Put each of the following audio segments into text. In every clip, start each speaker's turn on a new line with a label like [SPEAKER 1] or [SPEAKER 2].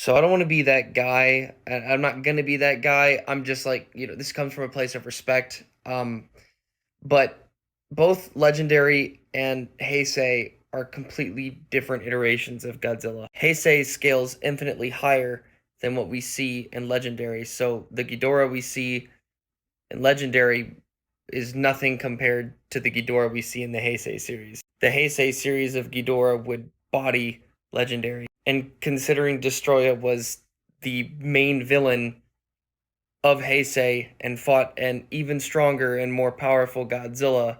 [SPEAKER 1] So I don't want to be that guy. I'm not gonna be that guy. I'm just like, this comes from a place of respect. But both Legendary and Heisei are completely different iterations of Godzilla. Heisei scales infinitely higher than what we see in Legendary. So the Ghidorah we see in Legendary is nothing compared to the Ghidorah we see in the Heisei series. The Heisei series of Ghidorah would body Legendary. And considering Destoroyah was the main villain of Heisei and fought an even stronger and more powerful Godzilla,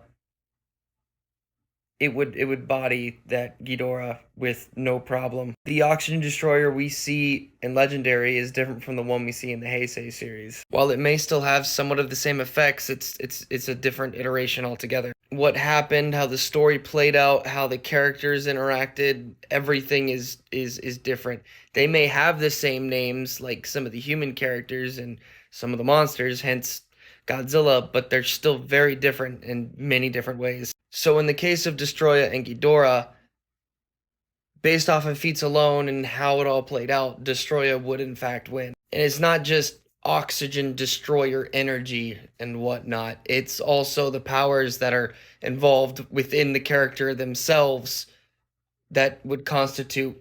[SPEAKER 1] it would body that Ghidorah with no problem. The Oxygen Destroyer we see in Legendary is different from the one we see in the Heisei series. While it may still have somewhat of the same effects, it's a different iteration altogether. What happened, how the story played out, how the characters interacted, everything is different. They may have the same names like some of the human characters and some of the monsters, hence Godzilla, but they're still very different in many different ways. So in the case of Destoroyah and Ghidorah, based off of feats alone and how it all played out, Destoroyah would in fact win. And it's not just oxygen destroyer energy and whatnot, it's also the powers that are involved within the character themselves that would constitute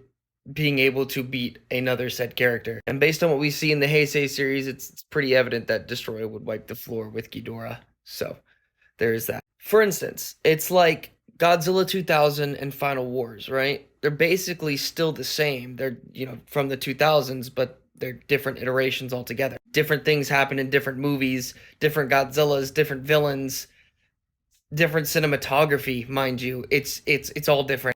[SPEAKER 1] being able to beat another said character. And based on what we see in the Heisei series, it's pretty evident that Destoroyah would wipe the floor with Ghidorah. So there's that. For instance, it's like Godzilla 2000 and Final Wars, right? They're basically still the same. They're, from the 2000s, but they're different iterations altogether. Different things happen in different movies, different Godzillas, different villains, different cinematography, mind you. It's all different.